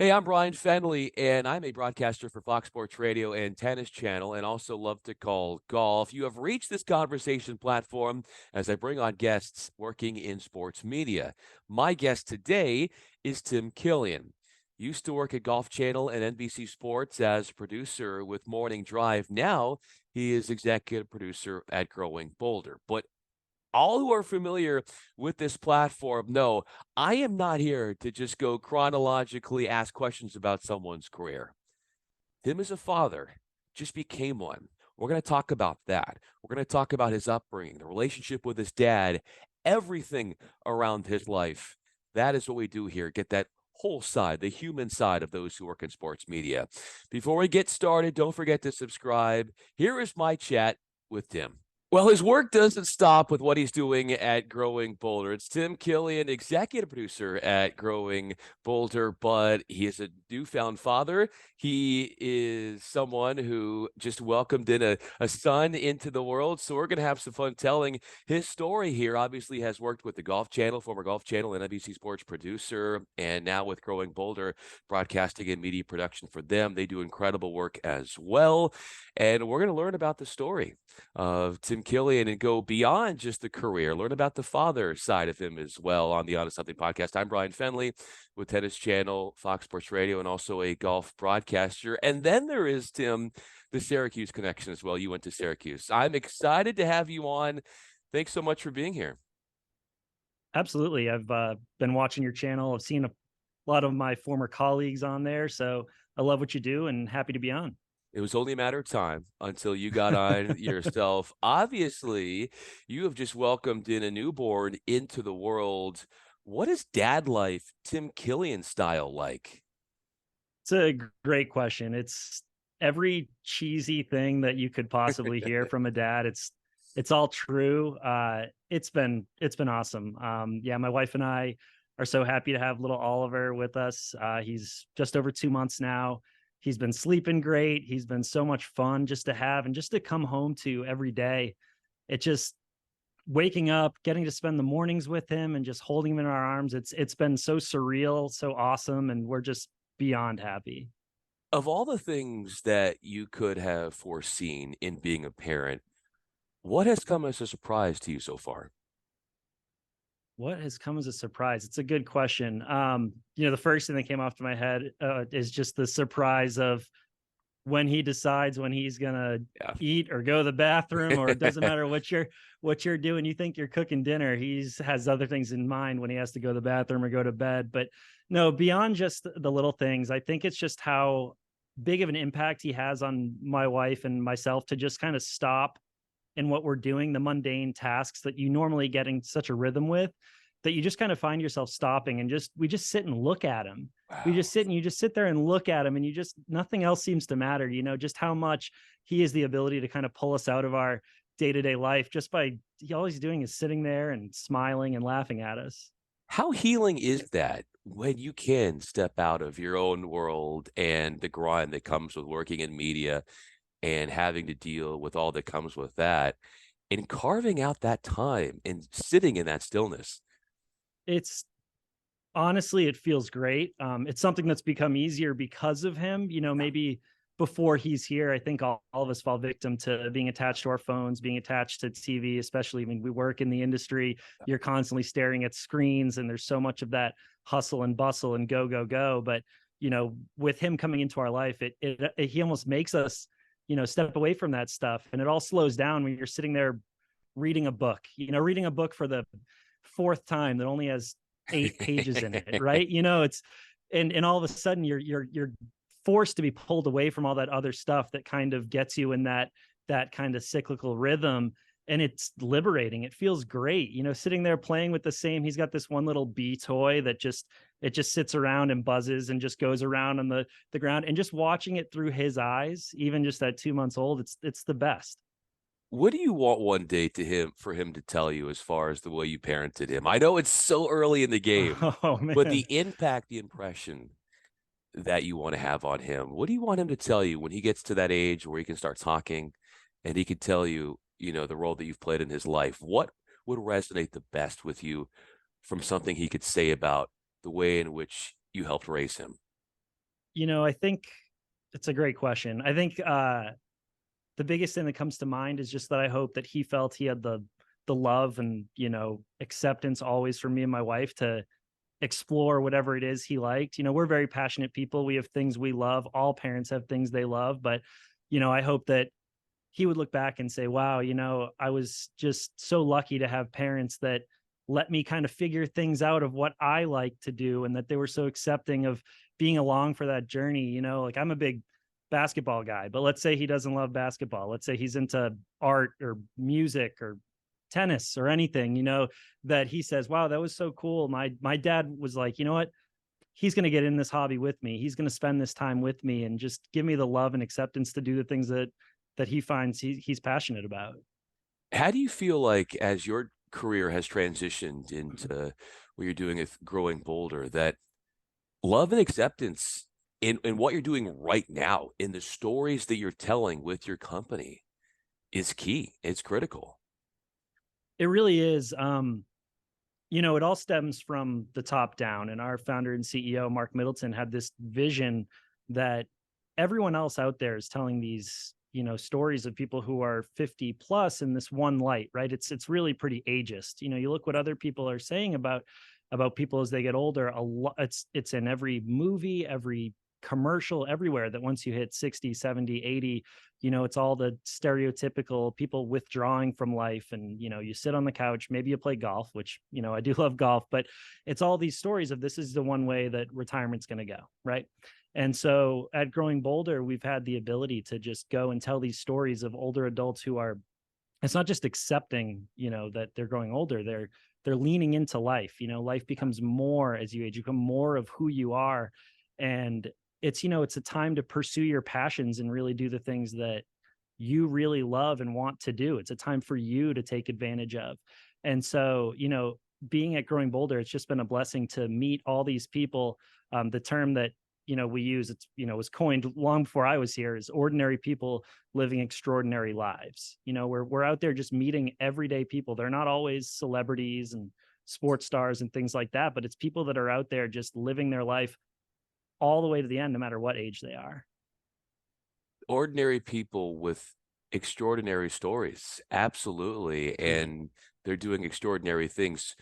Hey, I'm Bryan Fenley, and I'm a broadcaster for Fox Sports Radio and Tennis Channel, and also love to call golf. You have reached this conversation platform as I bring on guests working in sports media. My guest today is Tim Killian. Used to work at Golf Channel and NBC Sports as producer with Morning Drive. Now he is executive producer at Growing Boulder. But all who are familiar with this platform know I am not here to just go chronologically ask questions about someone's career. Him as a father just became one. We're going to talk about that. We're going to talk about his upbringing, the relationship with his dad, everything around his life. That is what we do here. Get that whole side, the human side of those who work in sports media. Before we get started, don't forget to subscribe. Here is my chat with Tim. Well, his work doesn't stop with what he's doing at Growing Boulder. It's Tim Killian, executive producer at Growing Boulder, but he is a newfound father. He is someone who just welcomed in a son into the world. So we're going to have some fun telling his story here. Obviously has worked with the Golf Channel, former Golf Channel and NBC Sports producer, and now with Growing Boulder, broadcasting and media production for them. They do incredible work as well. And we're going to learn about the story of Tim Killian and go beyond just the career, learn about the father side of him as well on the Honest Something podcast. I'm Bryan Fenley with Tennis Channel, Fox Sports Radio, and also a golf broadcaster. And then there is, Tim, the Syracuse connection as well. You went to Syracuse. I'm excited to have you on. Thanks so much for being here. Absolutely. I've been watching your channel. I've seen a lot of my former colleagues on there. So I love what you do and happy to be on. It was only a matter of time until you got on yourself. Obviously, you have just welcomed in a newborn into the world. What is dad life, Tim Killian style, like? It's a great question. It's every cheesy thing that you could possibly hear from a dad. It's all true. It's been awesome. Yeah, my wife and I are so happy to have little Oliver with us. He's just over 2 months now. He's been sleeping great. He's been so much fun just to have and just to come home to every day. It just waking up, getting to spend the mornings with him and just holding him in our arms. It's been so surreal, so awesome, and we're just beyond happy. Of all the things that you could have foreseen in being a parent, what has come as a surprise to you so far? What has come as a surprise? It's a good question. The first thing that came off to my head is just the surprise of when he decides when he's gonna eat or go to the bathroom, or it doesn't matter what you're doing. You think you're cooking dinner, he's has other things in mind when he has to go to the bathroom or go to bed. But no, beyond just the little things, I think it's just how big of an impact he has on my wife and myself to just kind of stop in what we're doing, the mundane tasks that you normally get in such a rhythm with, that you just kind of find yourself stopping and we just sit and look at him. Wow. We just sit and you just sit there and look at him, and nothing else seems to matter, just how much he has the ability to kind of pull us out of our day-to-day life just by all he's doing is sitting there and smiling and laughing at us. How healing is that when you can step out of your own world and the grind that comes with working in media and having to deal with all that comes with that, and carving out that time and sitting in that stillness? It's honestly, it feels great. It's something that's become easier because of him. Maybe before he's here, I think all of us fall victim to being attached to our phones, being attached to TV, especially when we work in the industry. You're constantly staring at screens, and there's so much of that hustle and bustle and go, go, go. But, with him coming into our life, he almost makes us, step away from that stuff. And it all slows down when you're sitting there reading a book, reading a book for the fourth time that only has 8 pages in it, right? It's and all of a sudden you're forced to be pulled away from all that other stuff that kind of gets you in that kind of cyclical rhythm, and it's liberating. It feels great, sitting there playing with he's got this one little bee toy that just sits around and buzzes and just goes around on the ground, and just watching it through his eyes, even just at 2 months old, it's the best. What do you want one day for him to tell you as far as the way you parented him? I know it's so early in the game, but the impact, the impression that you want to have on him, what do you want him to tell you when he gets to that age where he can start talking and he can tell you, the role that you've played in his life? What would resonate the best with you from something he could say about the way in which you helped raise him? I think it's a great question. I think the biggest thing that comes to mind is just that I hope that he felt he had the love and, acceptance always from me and my wife to explore whatever it is he liked. We're very passionate people. We have things we love. All parents have things they love, but I hope that he would look back and say, wow, I was just so lucky to have parents that let me kind of figure things out of what I like to do, and that they were so accepting of being along for that journey. Like, I'm a big basketball guy, but let's say he doesn't love basketball. Let's say he's into art or music or tennis or anything, that he says, wow, that was so cool. My dad was like, you know what? He's going to get in this hobby with me. He's going to spend this time with me and just give me the love and acceptance to do the things that he finds he's passionate about. How do you feel like, as your career has transitioned into what you're doing with Growing Bolder, that love and acceptance in what you're doing right now, in the stories that you're telling with your company, is key? It's critical. It really is. It all stems from the top down. And our founder and CEO, Mark Middleton, had this vision that everyone else out there is telling these, stories of people who are 50 plus in this one light, right? It's really pretty ageist. You look what other people are saying about people as they get older. A lot, it's in every movie, every commercial, everywhere, that once you hit 60, 70, 80, it's all the stereotypical people withdrawing from life. And, you sit on the couch, maybe you play golf, which, I do love golf, but it's all these stories of this is the one way that retirement's going to go. Right. And so at Growing Bolder, we've had the ability to just go and tell these stories of older adults who are, it's not just accepting, that they're growing older, they're leaning into life. Life becomes more as you age, you become more of who you are. And it's a time to pursue your passions and really do the things that you really love and want to do. It's a time for you to take advantage of. And so, being at Growing Bolder, it's just been a blessing to meet all these people. The term that, we use, it's, was coined long before I was here, is ordinary people living extraordinary lives. We're out there just meeting everyday people. They're not always celebrities and sports stars and things like that, but it's people that are out there just living their life all the way to the end, no matter what age they are. Ordinary people with extraordinary stories. Absolutely. And they're doing extraordinary things.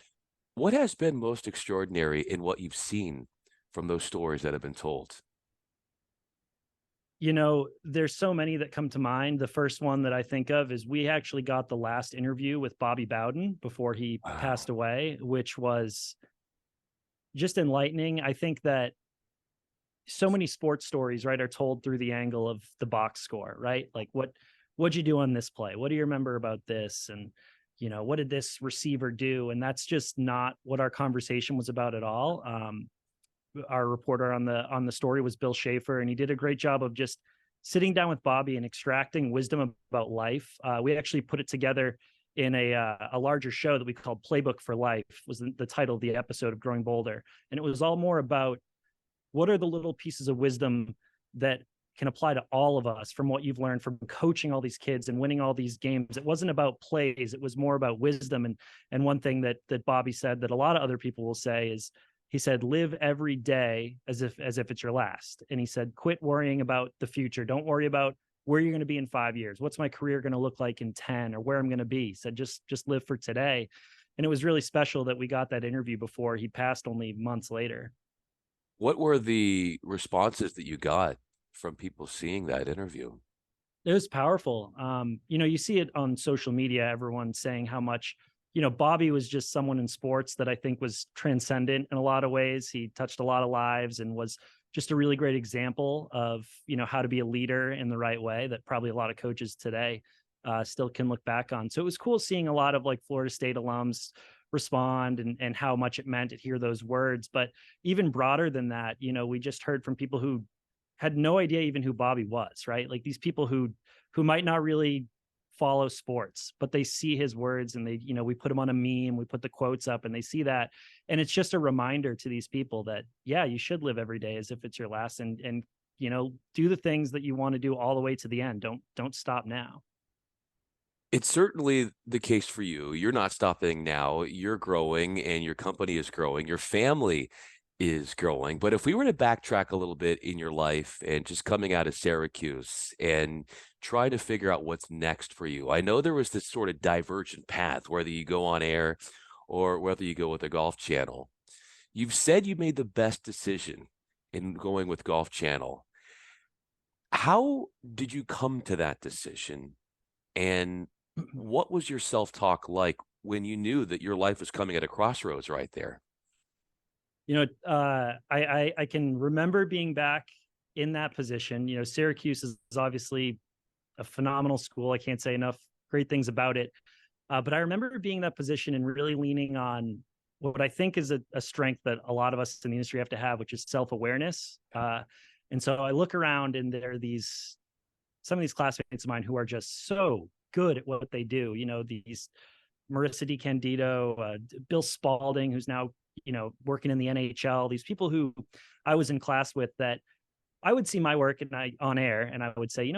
What has been most extraordinary in what you've seen from those stories that have been told? There's so many that come to mind. The first one that I think of is we actually got the last interview with Bobby Bowden before he passed away, which was just enlightening. I think that so many sports stories, right, are told through the angle of the box score, right? Like, what'd you do on this play? What do you remember about this? And, what did this receiver do? And that's just not what our conversation was about at all. Our reporter on the story was Bill Schaefer, and he did a great job of just sitting down with Bobby and extracting wisdom about life. We actually put it together in a larger show that we called Playbook for Life, was the title of the episode of Growing Bolder. And it was all more about what are the little pieces of wisdom that can apply to all of us from what you've learned from coaching all these kids and winning all these games. It wasn't about plays. It was more about wisdom. And one thing that Bobby said that a lot of other people will say is, he said, live every day as if it's your last. And he said, quit worrying about the future. Don't worry about where you're going to be in 5 years. What's my career going to look like in 10, or where I'm going to be? He said, just live for today. And it was really special that we got that interview before he passed only months later. What were the responses that you got from people seeing that interview? It was powerful. You see it on social media, everyone saying how much, Bobby was just someone in sports that I think was transcendent in a lot of ways. He touched a lot of lives and was just a really great example of, how to be a leader in the right way that probably a lot of coaches today still can look back on. So it was cool seeing a lot of like Florida State alums respond and how much it meant to hear those words. But even broader than that, we just heard from people who had no idea even who Bobby was, right? Like these people who might not really follow sports, but they see his words and they, we put them on a meme, we put the quotes up and they see that. And it's just a reminder to these people that, yeah, you should live every day as if it's your last, and do the things that you want to do all the way to the end. Don't stop now. It's certainly the case for you. You're not stopping now. You're growing and your company is growing. Your family is growing. But if we were to backtrack a little bit in your life and just coming out of Syracuse and try to figure out what's next for you, I know there was this sort of divergent path, whether you go on air or whether you go with the Golf Channel. You've said you made the best decision in going with Golf Channel. How did you come to that decision? And what was your self-talk like when you knew that your life was coming at a crossroads right there? I can remember being back in that position. Syracuse is obviously a phenomenal school. I can't say enough great things about it. But I remember being in that position and really leaning on what I think is a strength that a lot of us in the industry have to have, which is self-awareness. And so I look around and there are some of these classmates of mine who are just so good at what they do. These Marissa DiCandido, Bill Spalding, who's now, working in the NHL, these people who I was in class with that I would see my work on air and I would say,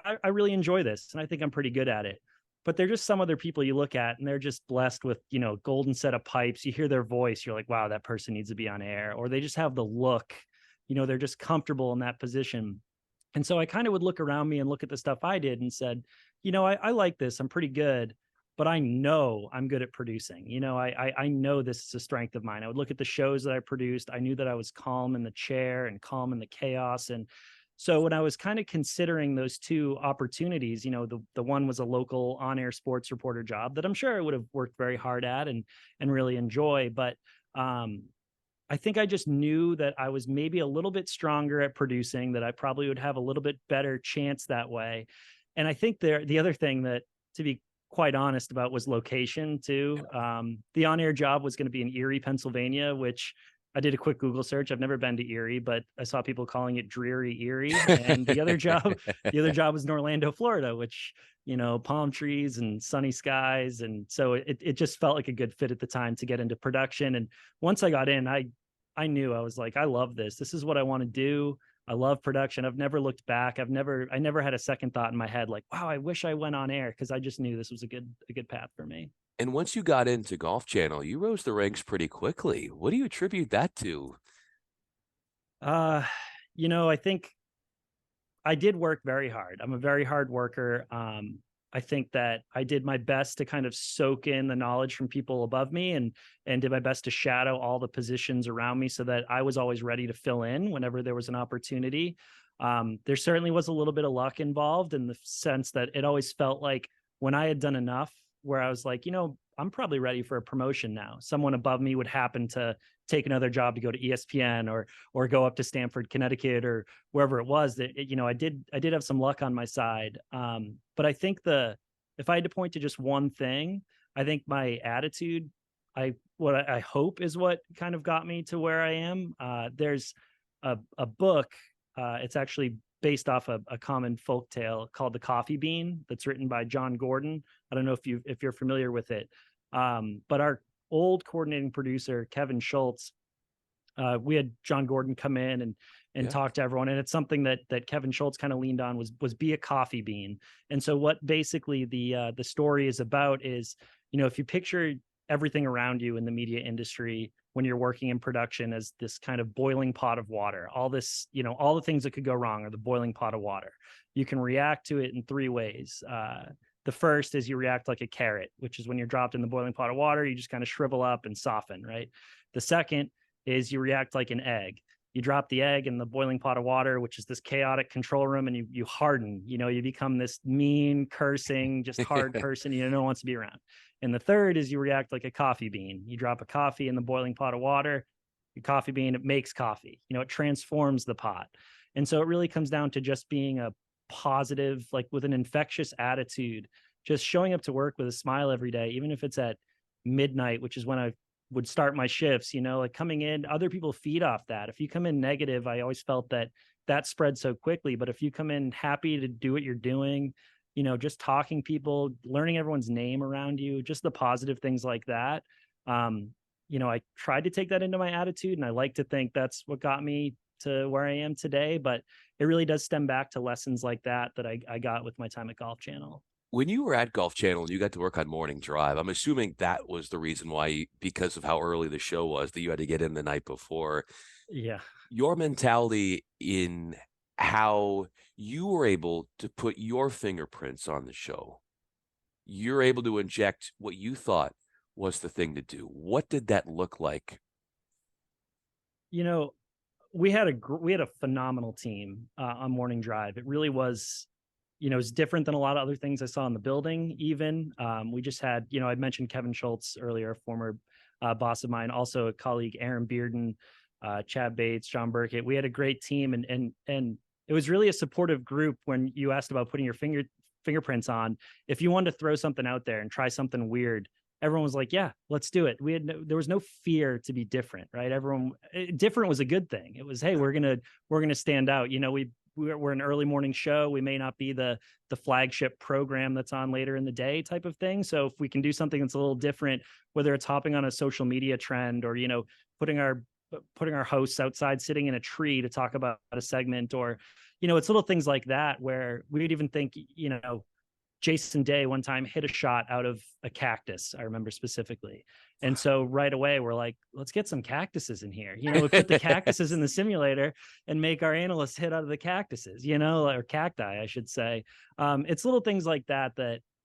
I really enjoy this and I think I'm pretty good at it. But they're just some other people you look at and they're just blessed with, golden set of pipes. You hear their voice, you're like, wow, that person needs to be on air. Or they just have the look, they're just comfortable in that position. And so I kind of would look around me and look at the stuff I did and said, I like this. I'm pretty good, but I know I'm good at producing. I know this is a strength of mine. I would look at the shows that I produced. I knew that I was calm in the chair and calm in the chaos. And so when I was kind of considering those two opportunities, the one was a local on-air sports reporter job that I'm sure I would have worked very hard at and really enjoy. But I think I just knew that I was maybe a little bit stronger at producing, that I probably would have a little bit better chance that way. And I think the other thing that, to be quite honest about, was location too. The on-air job was going to be in Erie, Pennsylvania, which I did a quick Google search. I've never been to Erie, but I saw people calling it dreary Erie. And the other job was in Orlando, Florida, which, palm trees and sunny skies. And so it just felt like a good fit at the time to get into production. And once I got in, I knew, I was like, I love this. This is what I want to do. I love production. I've never looked back. I never had a second thought in my head, like, wow, I wish I went on air, because I just knew this was a good path for me. And once you got into Golf Channel, you rose the ranks pretty quickly. What do you attribute that to? I think I did work very hard. I'm a very hard worker. I think that I did my best to kind of soak in the knowledge from people above me and did my best to shadow all the positions around me so that I was always ready to fill in whenever there was an opportunity. There certainly was a little bit of luck involved, in the sense that it always felt like when I had done enough where I was like, I'm probably ready for a promotion now, someone above me would happen to take another job to go to ESPN or go up to Stamford, Connecticut, or wherever it was, that, I did have some luck on my side. But I think if I had to point to just one thing, I think my attitude, what I hope is what kind of got me to where I am. There's a book, it's actually based off a common folk tale called The Coffee Bean, that's written by John Gordon. I don't know if you're familiar with it. But our old coordinating producer, Kevin Schultz, we had John Gordon come in and talk to everyone. And it's something that Kevin Schultz kind of leaned on, was be a coffee bean. And so what basically the story is about is, if you picture everything around you in the media industry when you're working in production as this kind of boiling pot of water, all this, all the things that could go wrong are the boiling pot of water. You can react to it in three ways. The first is you react like a carrot, which is when you're dropped in the boiling pot of water, you just kind of shrivel up and soften, right? The second is you react like an egg. You drop the egg in the boiling pot of water, which is this chaotic control room, and you harden. You become this mean, cursing, just hard person no one wants to be around. And the third is you react like a coffee bean. You drop a coffee in the boiling pot of water, your coffee bean, it makes coffee. It transforms the pot. And so it really comes down to just being a positive, like with an infectious attitude, just showing up to work with a smile every day, even if it's at midnight, which is when I would start my shifts, like coming in, other people feed off that. If you come in negative, I always felt that spread so quickly. But if you come in happy to do what you're doing, just talking people, learning everyone's name around you, just the positive things like that. I tried to take that into my attitude, and I like to think that's what got me to where I am today. But it really does stem back to lessons like that I got with my time at Golf Channel. When you were at Golf Channel and you got to work on Morning Drive, I'm assuming that was the reason why, because of how early the show was, that you had to get in the night before. Yeah. Your mentality in how you were able to put your fingerprints on the show, you're able to inject what you thought was the thing to do. What did that look like? You know, we had a phenomenal team on Morning Drive. It really was, it's different than a lot of other things I saw in the building. Even we just had, I mentioned Kevin Schultz earlier, a former boss of mine, also a colleague, Aaron Bearden, Chad Bates, John Burkett. We had a great team, and it was really a supportive group. When you asked about putting your fingerprints on, if you wanted to throw something out there and try something weird, everyone was like, yeah, let's do it. There was no fear to be different, right? Different was a good thing. It was, hey, we're gonna stand out. We're an early morning show. We may not be the flagship program that's on later in the day type of thing. So if we can do something that's a little different, whether it's hopping on a social media trend or putting our hosts outside sitting in a tree to talk about a segment, or it's little things like that where we'd even think, Jason Day one time hit a shot out of a cactus, I remember specifically. And so right away we're like, let's get some cactuses in here. We put the cactuses in the simulator and make our analysts hit out of the cactuses, or cacti, I should say. It's little things like that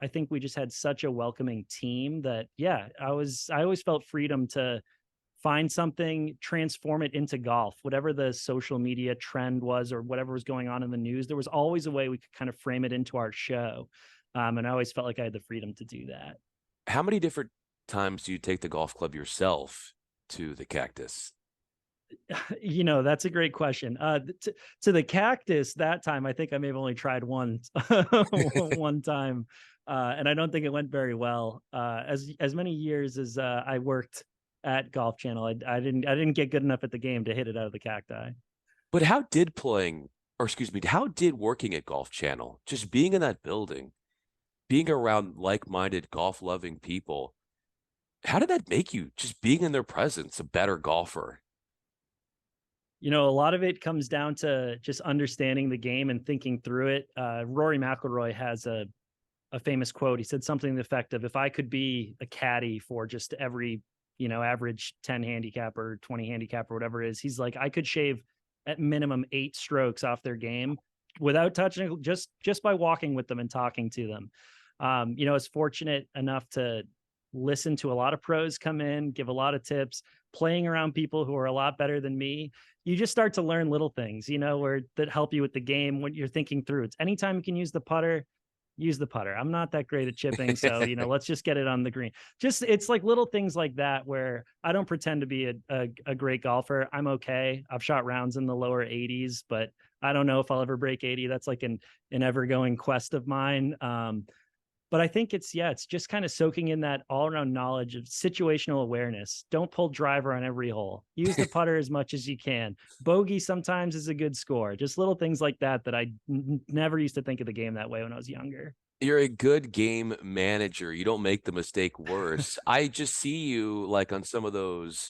I think we just had such a welcoming team that, yeah, I always felt freedom to find something, transform it into golf, whatever the social media trend was or whatever was going on in the news. There was always a way we could kind of frame it into our show. And I always felt like I had the freedom to do that. How many different times do you take the golf club yourself to the Cactus? That's a great question. To the cactus that time, I think I may have only tried once, one time, and I don't think it went very well. As many years as I worked at Golf Channel, I didn't get good enough at the game to hit it out of the cacti. But how did working at Golf Channel, just being in that building, being around like-minded golf-loving people, how did that make you, just being in their presence, a better golfer? A lot of it comes down to just understanding the game and thinking through it. Rory McIlroy has a famous quote. He said something to the effect of, if I could be a caddy for just every, average 10 handicap or 20 handicap or whatever it is, he's like, I could shave at minimum 8 strokes off their game without touching, just by walking with them and talking to them. I was fortunate enough to listen to a lot of pros come in, give a lot of tips, playing around people who are a lot better than me. You just start to learn little things, that help you with the game when you're thinking through. It's anytime you can use the putter, use the putter. I'm not that great at chipping, so let's just get it on the green. Just, it's like little things like that where I don't pretend to be a great golfer. I'm okay. I've shot rounds in the lower 80s, but I don't know if I'll ever break 80. That's like an ever going quest of mine. But I think it's just kind of soaking in that all around knowledge of situational awareness. Don't pull driver on every hole. Use the putter as much as you can. Bogey sometimes is a good score. Just little things like that I never used to think of the game that way when I was younger. You're a good game manager. You don't make the mistake worse. I just see you like on some of those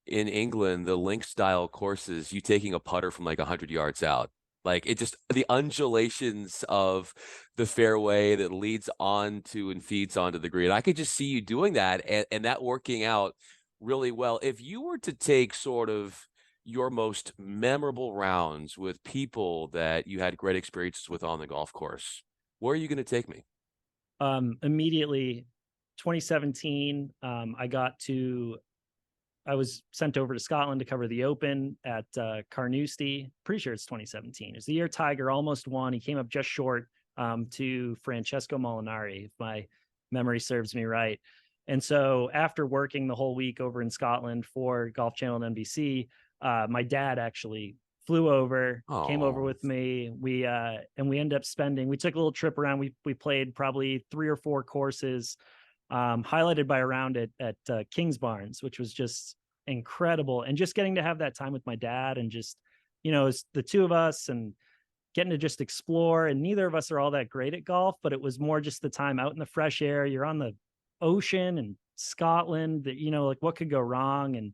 in England, the link style courses, you taking a putter from like 100 yards out. Like it just the undulations of the fairway that leads on to and feeds onto the green. I could just see you doing that and that working out really well. If you were to take sort of your most memorable rounds with people that you had great experiences with on the golf course, where are you going to take me? Immediately 2017, I was sent over to Scotland to cover the Open at Carnoustie. Pretty sure it's 2017. It's the year Tiger almost won. He came up just short to Francesco Molinari, if my memory serves me right. And so after working the whole week over in Scotland for Golf Channel and NBC, my dad actually flew over, came over with me. We ended up we took a little trip around. We played probably 3 or 4 courses, highlighted by a round at Kingsbarns, which was just incredible. And just getting to have that time with my dad and just, it's the two of us and getting to just explore. And neither of us are all that great at golf, but it was more just the time out in the fresh air. You're on the ocean and Scotland, that, like what could go wrong? And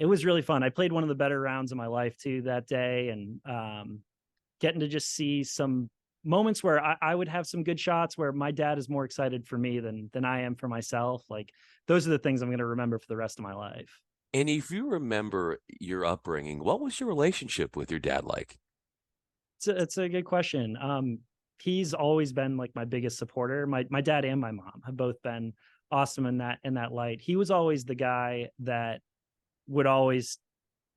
it was really fun. I played one of the better rounds of my life too that day, and getting to just see some moments where I would have some good shots where my dad is more excited for me than I am for myself. Like those are the things I'm going to remember for the rest of my life. And if you remember your upbringing, what was your relationship with your dad like? It's a good question. He's always been like my biggest supporter. My dad and my mom have both been awesome in that light. He was always the guy that would always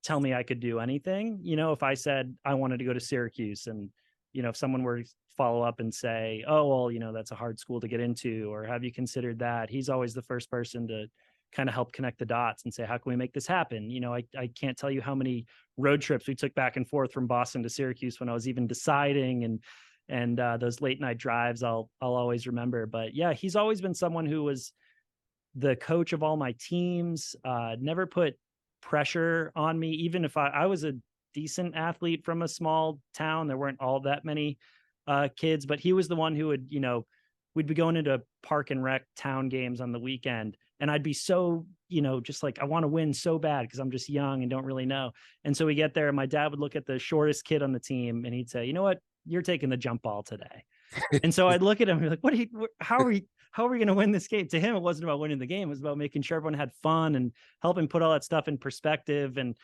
tell me I could do anything. You know, if I said I wanted to go to Syracuse, and if someone were to follow up and say, "Oh, well, that's a hard school to get into," or "Have you considered that?" He's always the first person to kind of help connect the dots and say, "How can we make this happen?" I can't tell you how many road trips we took back and forth from Boston to Syracuse when I was even deciding, and those late night drives I'll always remember. But yeah, he's always been someone who was the coach of all my teams, never put pressure on me, even if I was a decent athlete from a small town. There weren't all that many kids, but he was the one who would, we'd be going into park and rec town games on the weekend. And I'd be so, just like, I want to win so bad because I'm just young and don't really know. And so we get there, and my dad would look at the shortest kid on the team and he'd say, "You know what? You're taking the jump ball today." And so I'd look at him and be like, how are we going to win this game? To him, it wasn't about winning the game. It was about making sure everyone had fun and helping put all that stuff in perspective. And,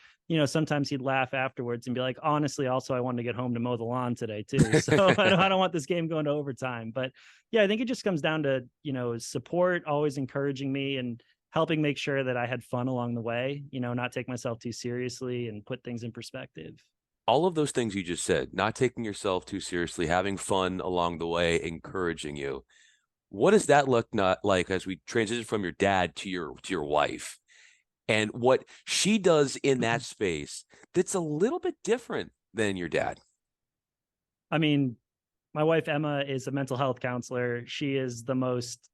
sometimes he'd laugh afterwards and be like, "Honestly, also, I wanted to get home to mow the lawn today too. So I don't want this game going to overtime." But yeah, I think it just comes down to, support, always encouraging me and helping make sure that I had fun along the way, not take myself too seriously and put things in perspective. All of those things you just said, not taking yourself too seriously, having fun along the way, encouraging you. What does that look not like as we transition from your dad to your wife, and what she does in that space that's a little bit different than your dad? I mean, my wife Emma is a mental health counselor. She is the most,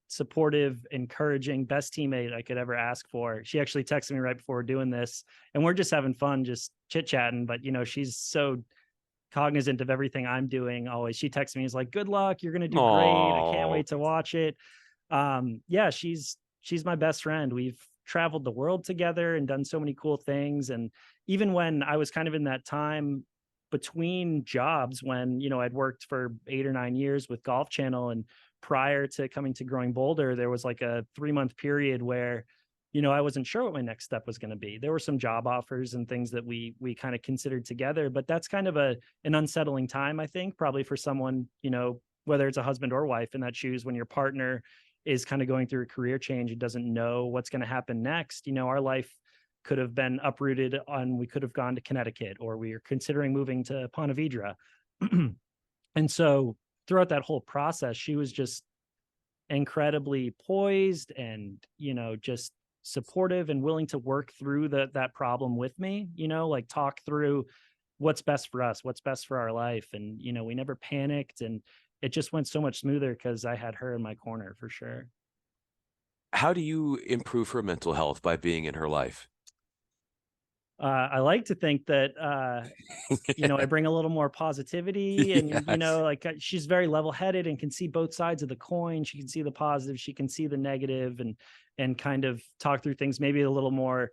supportive, encouraging, best teammate I could ever ask for. She actually texted me right before doing this, and we're just having fun, just chit chatting. But she's so cognizant of everything I'm doing. Always, she texts me, is like, "Good luck, you're gonna do great. I can't Oh, wait to watch it." Yeah, she's my best friend. We've traveled the world together and done so many cool things. And even when I was kind of in that time between jobs, when I'd worked for 8 or 9 years with Golf Channel, and prior to coming to Growing Boulder, there was like a 3 month period where I wasn't sure what my next step was going to be. There were some job offers and things that we kind of considered together, but that's kind of an unsettling time, I think, probably for someone, whether it's a husband or wife in that shoes, when your partner is kind of going through a career change and doesn't know what's going to happen next. Our life could have been uprooted, and we could have gone to Connecticut, or we are considering moving to Ponte Vedra. And so throughout that whole process, she was just incredibly poised and, just supportive and willing to work through that problem with me, like talk through what's best for us, what's best for our life. And, we never panicked, and it just went so much smoother because I had her in my corner for sure. how do you improve her mental health by being in her life? I like to think that, I bring a little more positivity, and, Yes. like she's very level headed and can see both sides of the coin. She can see the positive, she can see the negative, and kind of talk through things maybe a little more,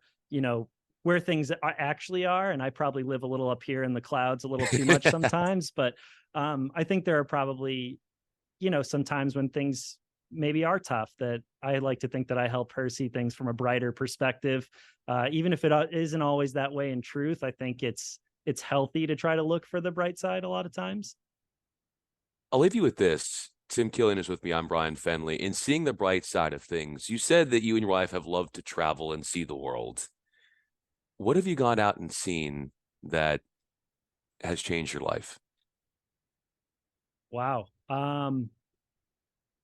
where things actually are. And I probably live a little up here in the clouds a little too much sometimes, but I think there are probably, sometimes when things maybe are tough, that I like to think that I help her see things from a brighter perspective. Even if it isn't always that way in truth, I think it's healthy to try to look for the bright side a lot of times. I'll leave you with this. Tim Killian is with me. I'm Bryan Fenley. In seeing the bright side of things, you said that you and your wife have loved to travel and see the world. What have you gone out and seen that has changed your life? Wow.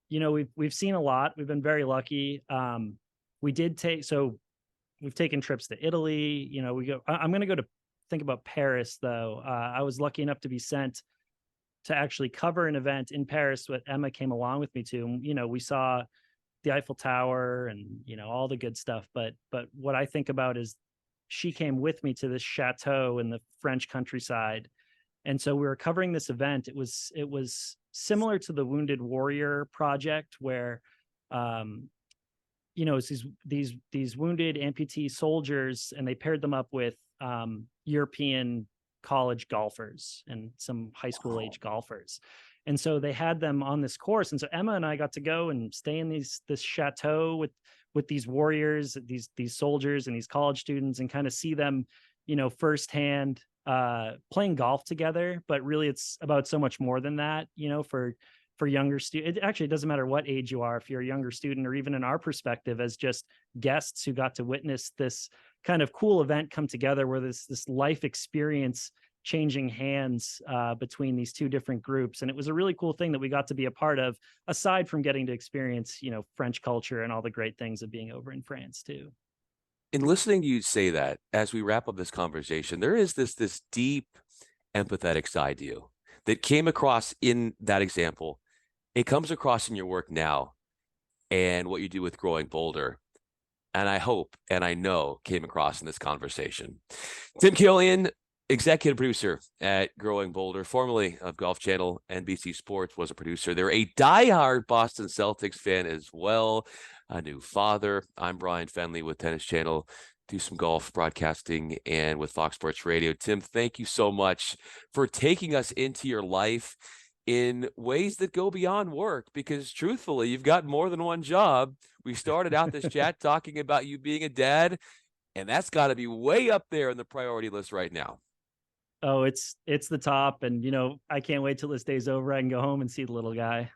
We've seen a lot. We've been very lucky. We did take so we've taken trips to Italy. I'm going to go to think about Paris though. I was lucky enough to be sent to actually cover an event in Paris what Emma came along with me to. And, we saw the Eiffel Tower and, all the good stuff. But what I think about is she came with me to this chateau in the French countryside. And so we were covering this event. It was similar to the Wounded Warrior Project, where it's these wounded amputee soldiers, and they paired them up with European college golfers and some high school age golfers. And so they had them on this course. And so Emma and I got to go and stay in this chateau with these warriors, these soldiers and these college students, and kind of see them, firsthand playing golf together. But really it's about so much more than that, for younger students. It actually doesn't matter what age you are, if you're a younger student, or even in our perspective as just guests who got to witness this kind of cool event come together, where this life experience changing hands between these two different groups. And it was a really cool thing that we got to be a part of, aside from getting to experience, French culture and all the great things of being over in France too. In listening to you say that, as we wrap up this conversation, there is this deep empathetic side to you that came across in that example. It comes across in your work now and what you do with Growing Bolder. And I hope and I know came across in this conversation. Tim Killian, executive producer at Growing Bolder, formerly of Golf Channel, NBC Sports, was a producer. They're a diehard Boston Celtics fan as well, a new father. I'm Bryan Fenley with Tennis Channel, do some golf broadcasting and with Fox Sports Radio. Tim, thank you so much for taking us into your life in ways that go beyond work, because truthfully, you've got more than one job. We started out this chat talking about you being a dad, and that's got to be way up there in the priority list right now. Oh, it's the top. And, I can't wait till this day's over. I can go home and see the little guy.